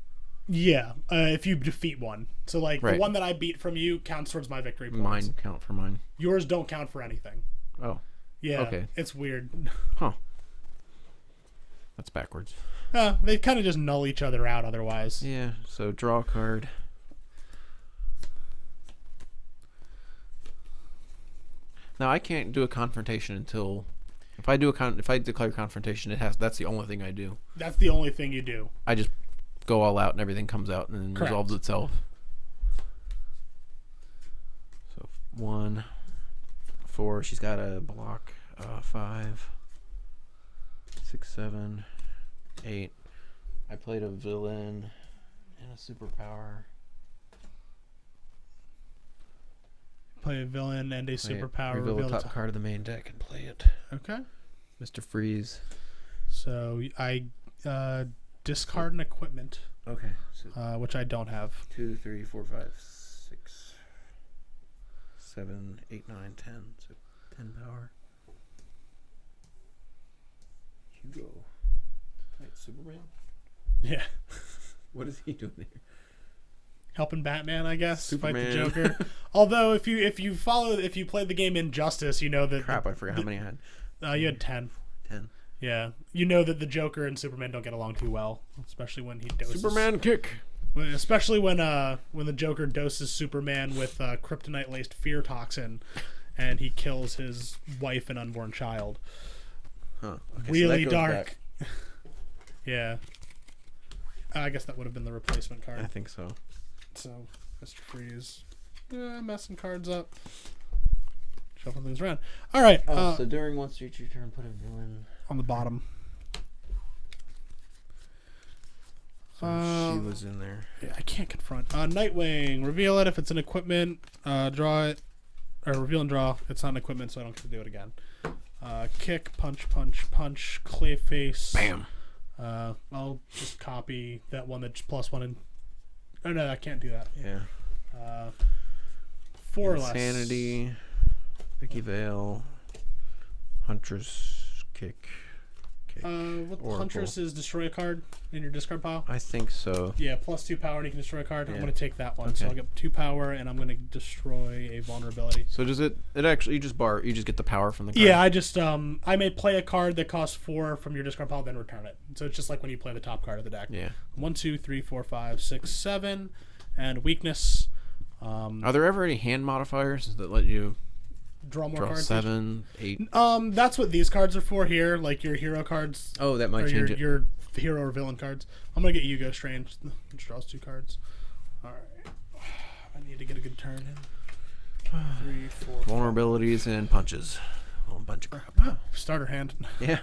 Yeah, if you defeat one. So like the Right. one that I beat from you counts towards my victory points. Mine count for mine. Yours don't count for anything. Oh, Yeah, Okay. it's weird. huh. That's backwards. They kind of just null each other out otherwise. Yeah. So draw a card. Now I can't do a confrontation until if I declare confrontation, that's the only thing I do. That's the only thing you do. I just go all out and everything comes out and then Correct. resolves itself. So 1, 4. She's got a block. 5, 6, 7, 8. I played a villain and a superpower. Play a villain and a superpower. Reveal the top top. card of the main deck and play it. Okay. Mr. Freeze. So I discard an equipment. Okay. So Which I don't have. 2, 3, 4, 5, 6, 7, 8, 9, 10. So 10 power. Hugo. Wait, Superman? Yeah. What is he doing there? Helping Batman, I guess, Superman. fight the Joker. Although, if you play the game Injustice, you know that. Crap! I forgot how many I had. You had 10. 10. Yeah, you know that the Joker and Superman don't get along too well, especially when he doses. Superman kick. Especially when the Joker doses Superman with kryptonite-laced fear toxin, and he kills his wife and unborn child. Huh. Okay, Really so dark. Yeah. I guess that would have been the replacement card. I think so. So, Mr. Freeze, messing cards up, shuffling things around. All right. So during once each your turn, put a villain on the bottom. So she was in there. Yeah, I can't confront. Nightwing. Reveal it if it's an equipment. Draw it, or reveal and draw. It's not an equipment, so I don't get to do it again. Kick, punch, punch, punch. Clayface. Bam. I'll just copy that one that's +1 and. Oh no, I can't do that. Yeah. 4 or less. Insanity. Vicky Vale. Huntress kick. Huntress is destroy a card in your discard pile. I think so. Yeah, +2 power and you can destroy a card. Yeah. I'm going to take that one. Okay. So I'll get 2 power and I'm going to destroy a vulnerability. So does it actually, you just get the power from the card? Yeah, I just I may play a card that costs 4 from your discard pile, then return it. So it's just like when you play the top card of the deck. Yeah. 1, 2, 3, 4, 5, 6, 7, and weakness. Are there ever any hand modifiers that let you Draw more draw cards. 7, 8? That's what these cards are for here, like your hero cards. Oh, that might or change it. your hero or villain cards. I'm gonna get Hugo Strange, which draws 2 cards. All right, I need to get a good turn in. 3, 4. Vulnerabilities and punches. Oh, a bunch of crap. Starter hand. Yeah.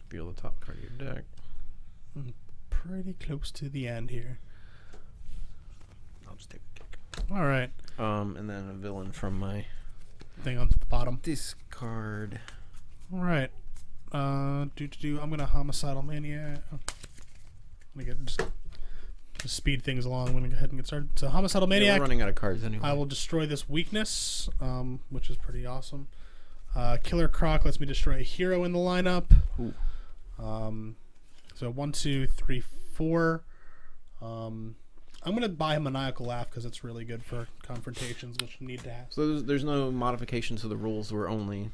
Feel the top card of your deck. Pretty close to the end here. I'll just take a kick. All right. And then a villain from my Thing on the bottom. discard. All right. I'm gonna homicidal mania. I'm gonna get just to speed things along. I'm gonna go ahead and get started. So homicidal Yeah, maniac. we're running out of cards anyway. I will destroy this weakness, which is pretty awesome. Killer Croc lets me destroy a hero in the lineup. Ooh. So 1, 2, 3, 4. I'm gonna buy a maniacal laugh because it's really good for confrontations, which you need to have. So there's no modification to the rules where only,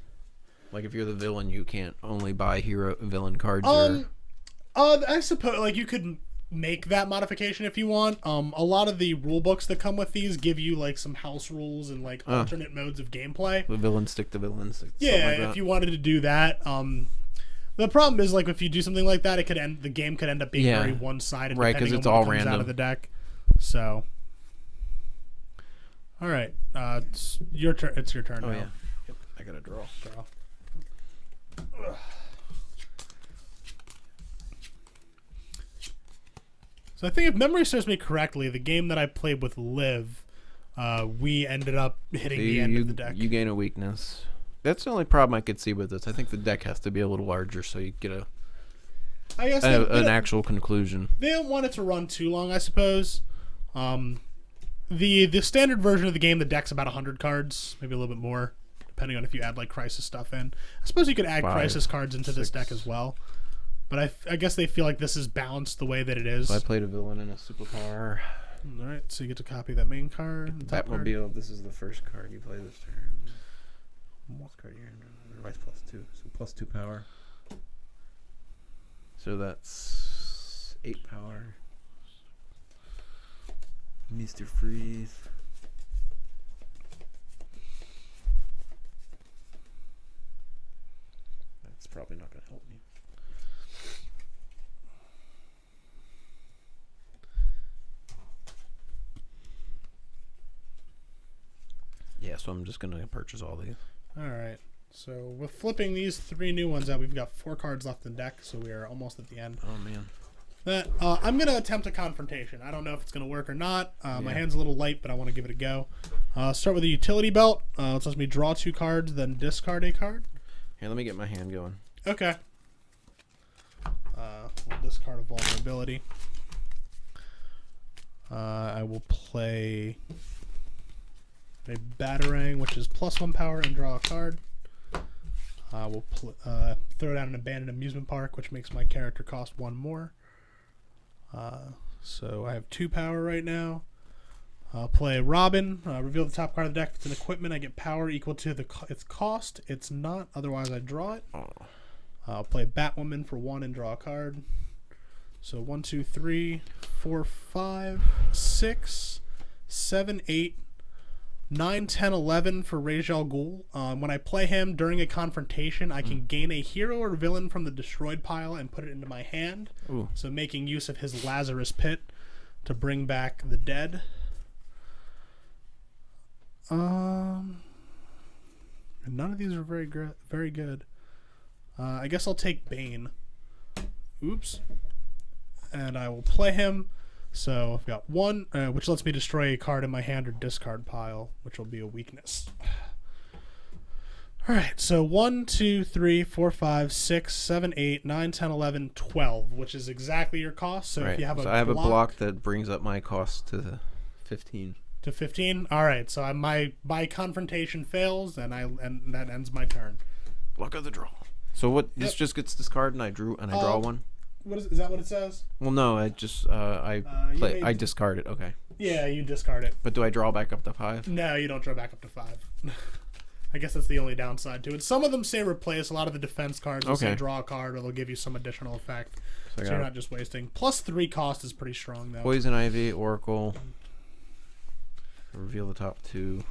like if you're the villain, you can't only buy villain cards. I suppose like you could make that modification if you want. A lot of the rule books that come with these give you like some house rules and like alternate modes of gameplay. The villain stick to villain stick. Yeah, Like if you wanted to do that. The problem is like if you do something like that, the game could end up being very one-sided, right? Because it's on all what comes random out of the deck. So, all right, it's your turn. It's your turn now. yeah. Yep. I gotta draw. So I think if memory serves me correctly, the game that I played with Liv, we ended up hitting the end of the deck. You gain a weakness. That's the only problem I could see with this. I think the deck has to be a little larger so you get I guess an actual conclusion. They don't want it to run too long, I suppose. The standard version of the game, the deck's about 100 cards, maybe a little bit more, depending on if you add like crisis stuff in. I suppose you could add crisis cards into this deck as well. But I guess they feel like this is balanced the way that it is. So I played a villain and a superpower. All right, so you get to copy that main card. Batmobile. This is the first card you play this turn. This card here. Everybody's +2, so +2 power. So that's 8 power. Mr. Freeze. That's probably not going to help me. Yeah, so I'm just going to purchase all these. All right. So with flipping these 3 new ones out, we've got 4 cards left in deck, so we are almost at the end. Oh, man. I'm going to attempt a confrontation. I don't know if it's going to work or not. My hand's a little light, but I want to give it a go. Start with a utility belt. It lets me draw 2 cards, then discard a card. Here, let me get my hand going. Okay. We'll discard a vulnerability. I will play a Batarang, which is +1 power, and draw a card. I will throw down an abandoned amusement park, which makes my character cost 1 more. So I have 2 power right now. I'll play Robin. Reveal the top card of the deck. If it's an equipment, I get power equal to its cost. It's not. Otherwise, I draw it. I'll play Batwoman for 1 and draw a card. So 1, 2, 3, 4, 5, 6, 7, 8, 9, 10, 11 for Ra's al Ghul. When I play him during a confrontation, I can gain a hero or villain from the destroyed pile and put it into my hand. Ooh. So making use of his Lazarus Pit to bring back the dead. None of these are very good. I guess I'll take Bane. Oops. And I will play him. So I've got 1, which lets me destroy a card in my hand or discard pile, which will be a weakness. Alright, so 1, 2, 3, 4, 5, 6, 7, 8, 9, 10, 11, 12, which is exactly your cost. So right. if you have I have a block that brings up my cost to 15. To 15? Alright, so my confrontation fails, and that ends my turn. Luck of the draw. So what? This just gets discarded, and I draw 1. Is that what it says? Well, no, I just I discard it. Okay. Yeah, you discard it. But do I draw back up to 5? No, you don't draw back up to 5. I guess that's the only downside to it. Some of them say replace. A lot of the defense cards will say draw a card, or they'll give you some additional effect. So you're not just wasting. +3 cost is pretty strong, though. Poison Ivy, Oracle. Reveal the top 2.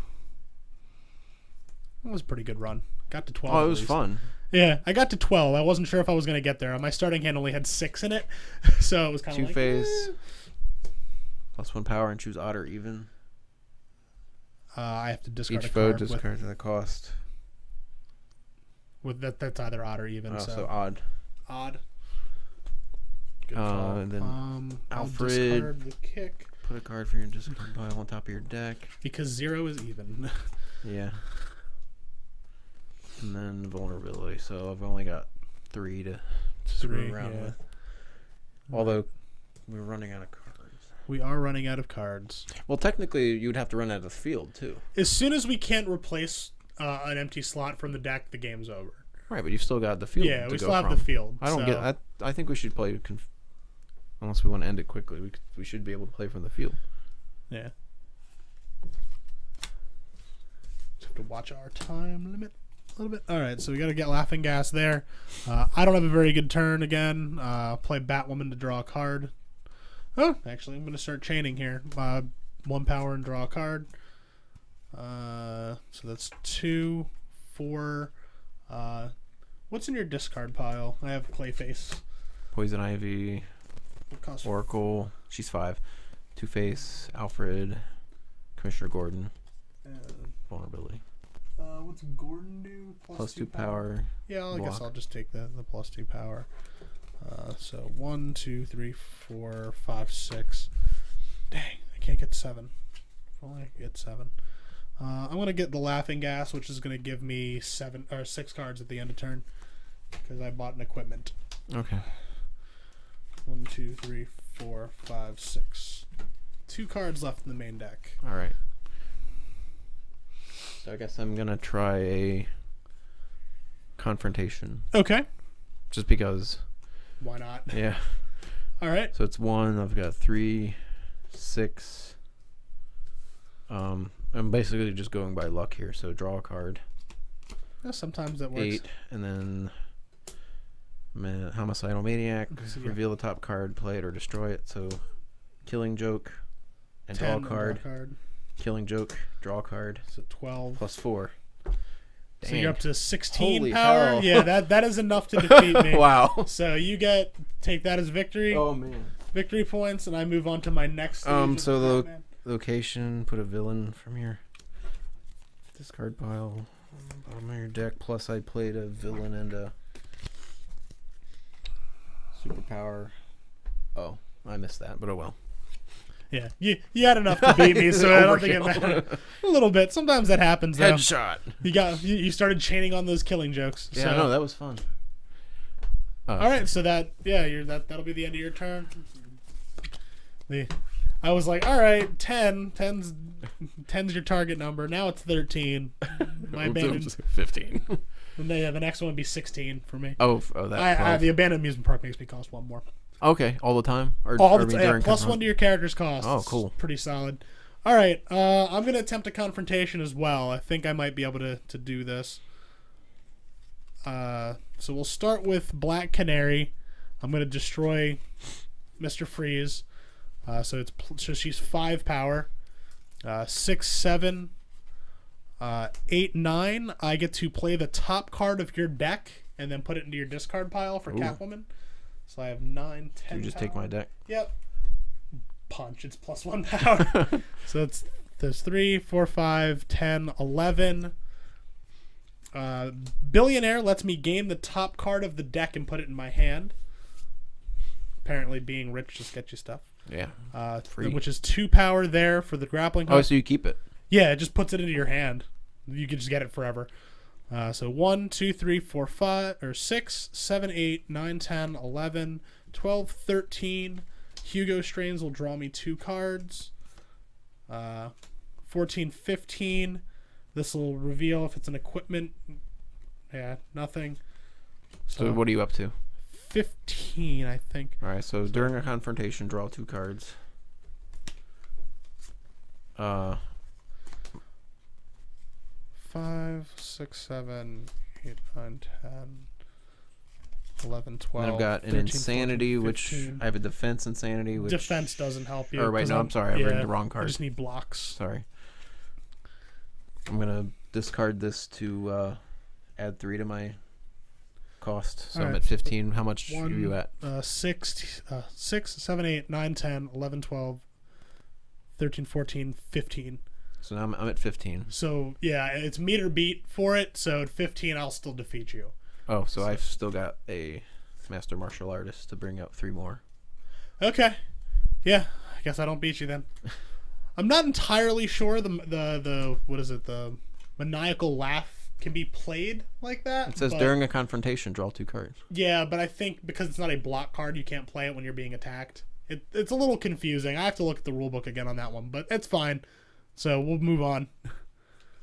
That was a pretty good run. Got to 12. Oh, it was fun. Yeah, I got to 12. I wasn't sure if I was going to get there. My starting hand only had 6 in it, so it was kind of like... Two-phase. +1 power and choose odd or even. I have to discard Each a card. foe discards the cost. With that's either odd or even. Oh, so odd. Odd. Good call. And then Alfred. I'll discard the kick. Put a card for your discard pile on top of your deck. Because 0 is even. Yeah. And then vulnerability. So I've only got 3 to screw around with. Although we're running out of cards. We are running out of cards. Well, technically, you'd have to run out of the field, too. As soon as we can't replace an empty slot from the deck, the game's over. Right, but you've still got the field. Yeah, we still have the field. I don't get. I think we should play. Unless we want to end it quickly, we should be able to play from the field. Yeah. Just have to watch our time limit a little bit. All right, so we got to get Laughing Gas there. I don't have a very good turn again. Play Batwoman to draw a card. Oh, actually, I'm going to start chaining here. 1 power and draw a card. So that's 2, 4. What's in your discard pile? I have Clayface. Poison Ivy. Oracle. She's 5. Two-Face. Alfred. Commissioner Gordon. Vulnerability. What's Gordon do? +2 power. Yeah, I guess I'll just take the +2 power. So 1, 2, 3, 4, 5, 6. Dang, I can't get 7. If only I could get 7. I'm gonna get the Laughing Gas, which is gonna give me 6 cards at the end of turn because I bought an equipment. Okay. 1, 2, 3, 4, 5, 6. 2 cards left in the main deck. All right. So I guess I'm gonna try a confrontation. Okay. Just because. Why not? Yeah. All right. So it's 1. I've got 3, 6. I'm basically just going by luck here. So draw a card. Yeah, sometimes that works. 8, and then Homicidal Maniac. So, reveal the top card, play it or destroy it. So Killing Joke and draw a card. Killing Joke, draw a card. So 12 +4. So you're up to 16 Holy power. hell. Yeah, that is enough to defeat me. Wow. So you take that as victory. Oh man. Victory points, and I move on to my next stage. So the location, put a villain from your discard pile, bottom of your deck. Plus, I played a villain and a superpower. Oh, I missed that, but oh well. Yeah, you had enough to beat me, so I don't think it mattered. A little bit. Sometimes that happens. Though. Headshot. You started chaining on those killing jokes. Yeah, so. no, that was fun. All right, so that'll be the end of your turn. I was like, all right, 10's your target number. Now it's 13. My abandoned 15. Yeah, the next one would be 16 for me. Oh, that. The abandoned amusement park makes me cost one more. Okay, all the time? Or Plus one to your character's cost. Oh, cool. It's pretty solid. All right, I'm going to attempt a confrontation as well. I think I might be able to do this. So we'll start with Black Canary. I'm going to destroy Mr. Freeze. So she's 5 power. 6, 7, 8, 9. I get to play the top card of your deck and then put it into your discard pile for Catwoman. So I have 9, 10. You just power. take my deck. Yep. Punch. It's plus 1 power. So there's 3, 4, 5, 10, 11. Billionaire lets me game the top card of the deck and put it in my hand. Apparently, being rich just gets you stuff. Yeah. Free. Which is 2 power there for the grappling hook. Oh, so you keep it? Yeah, it just puts it into your hand. You can just get it forever. So 1, 2, 3, 4, 5, or 6, 7, 8, 9, 10, 11, 12, 13. Hugo Strains will draw me 2 cards. 14, 15. This will reveal if it's an equipment. Yeah, nothing. So what are you up to? 15, I think. All right, so during a confrontation, draw 2 cards. 5, 6, 7, 8, 9, 10, 11, 12. And I've got an 13, insanity, 14, which I have a defense insanity. Which defense doesn't help you. Or wait, no, I'm sorry. I've written the wrong card. I just need blocks. Sorry. I'm going to discard this to add 3 to my cost. So I'm at 15. How much are you at? 6, 7, 8, 9, 10, 11, 12, 13, 14, 15. So now I'm at 15. So, yeah, it's meter beat for it. So at 15, I'll still defeat you. Oh, so I've still got a master martial artist to bring out 3 more. Okay. Yeah, I guess I don't beat you then. I'm not entirely sure the what is it, the maniacal laugh can be played like that. It says during a confrontation, draw 2 cards. Yeah, but I think because it's not a block card, you can't play it when you're being attacked. It's a little confusing. I have to look at the rulebook again on that one, but it's fine. So we'll move on.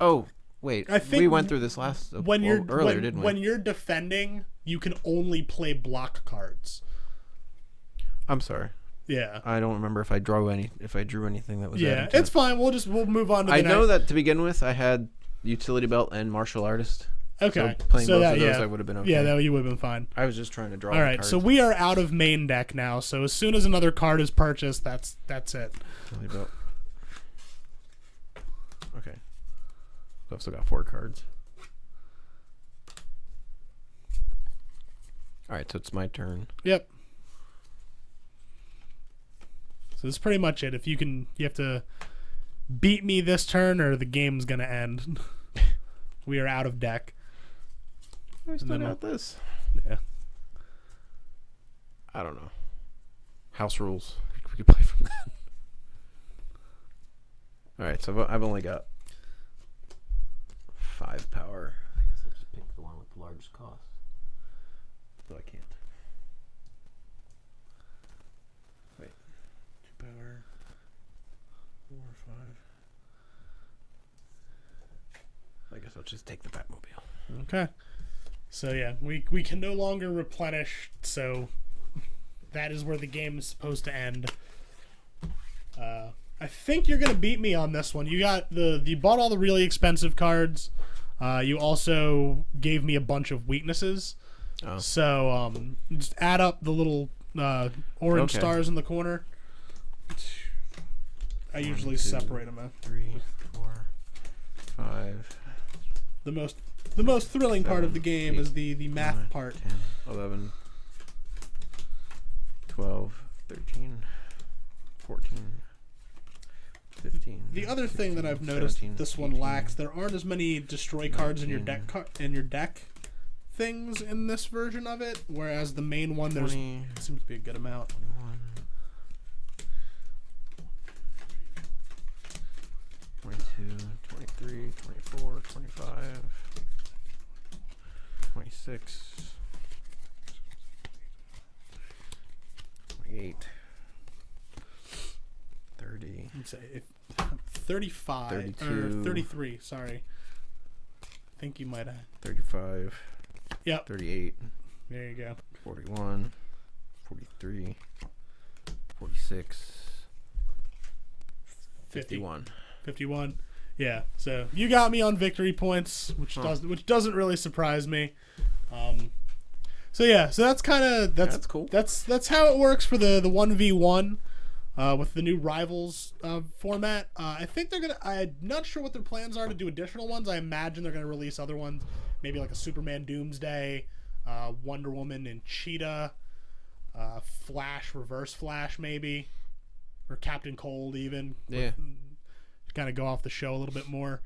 Oh, wait. I think we went through this earlier, didn't we? When you're defending, you can only play block cards. I'm sorry. Yeah. I don't remember if I drew anything that was Yeah, it's fine. We'll move on to the I know that to begin with I had utility belt and martial artist. Okay. So playing both of those I would have been okay. Yeah, you would have been fine. I was just trying to draw all right, cards. So we are out of main deck now. So as soon as another card is purchased, that's it. Utility belt. Okay. So I've still got 4 cards. Alright, so it's my turn. Yep. So this is pretty much it. You have to beat me this turn or the game's going to end. We are out of deck. I still got this. Yeah. I don't know. House rules. We could play from that. Alright, so I've only got 5 power. I guess I'll just pick the one with the largest cost. Though I can't. Wait. 2 power. 4, 5. I guess I'll just take the Batmobile. Okay. So yeah, we can no longer replenish, so that is where the game is supposed to end. I think you're gonna beat me on this one. You bought all the really expensive cards. You also gave me a bunch of weaknesses. Oh. So just add up the little orange stars in the corner. I usually 1, 2, separate them out. 3, 4, 5. The most thrilling part of the game is the math 9, part. 10, 11, 12, 13, 14, 15. The other thing that I've 16, noticed 17, this one 18, lacks, there aren't as many destroy cards in your 19, deck things in this version of it, whereas the main one 20, seems to be a good amount. 21, 23, 24, 25, 26, 28, 30, Let's say 35 32. or 33. Sorry, I think you might have. 35, Yep. 38, There you go. 41, 43, 46, 50. 51. 51. Yeah. So you got me on victory points, which doesn't really surprise me. So yeah. So that's kind of That's cool. That's how it works for the 1v1 with the new Rivals format. I think they're gonna. I'm not sure what their plans are to do additional ones. I imagine they're gonna release other ones, maybe like a Superman Doomsday, Wonder Woman and Cheetah, Flash, Reverse Flash, maybe, or Captain Cold even. Yeah. Kind of go off the show a little bit more.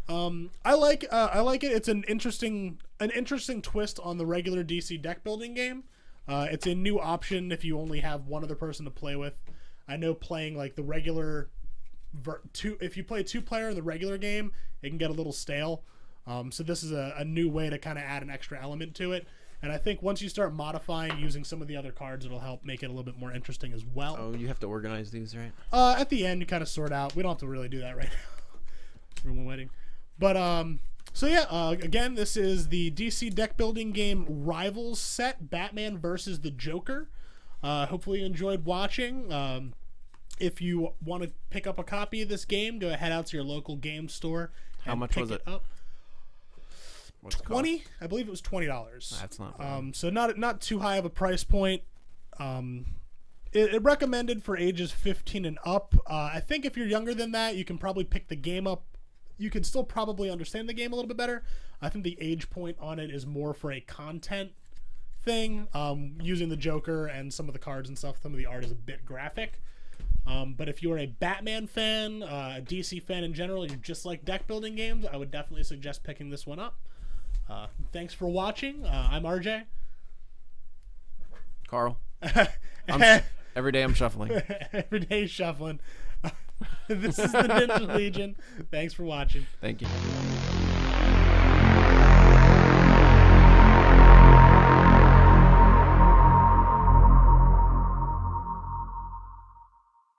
I like it. It's an interesting twist on the regular DC deck building game. It's a new option if you only have one other person to play with. I know playing like the regular if you play 2-player in the regular game, it can get a little stale. So this is a new way to kind of add an extra element to it. And I think once you start modifying using some of the other cards, it'll help make it a little bit more interesting as well. Oh, you have to organize these, right? At the end, you kind of sort out. We don't have to really do that right now. Everyone waiting. But, so yeah, again, this is the DC deck building game Rivals set, Batman versus the Joker. Hopefully you enjoyed watching. If you want to pick up a copy of this game, go head out to your local game store. How much was it? Up. What's it cost? 20? I believe it was $20. That's not bad. So not too high of a price point. It recommended for ages 15 and up. I think if you're younger than that, you can probably pick the game up. You can still probably understand the game a little bit better. I think the age point on it is more for a content thing. Using the Joker and some of the cards and stuff, some of the art is a bit graphic. But if you're a Batman fan, a DC fan in general, you just like deck building games, I would definitely suggest picking this one up. Thanks for watching. I'm RJ. Karl. Every day I'm shuffling. Every day shuffling. This is the Ninja Legion. Thanks for watching. Thank you.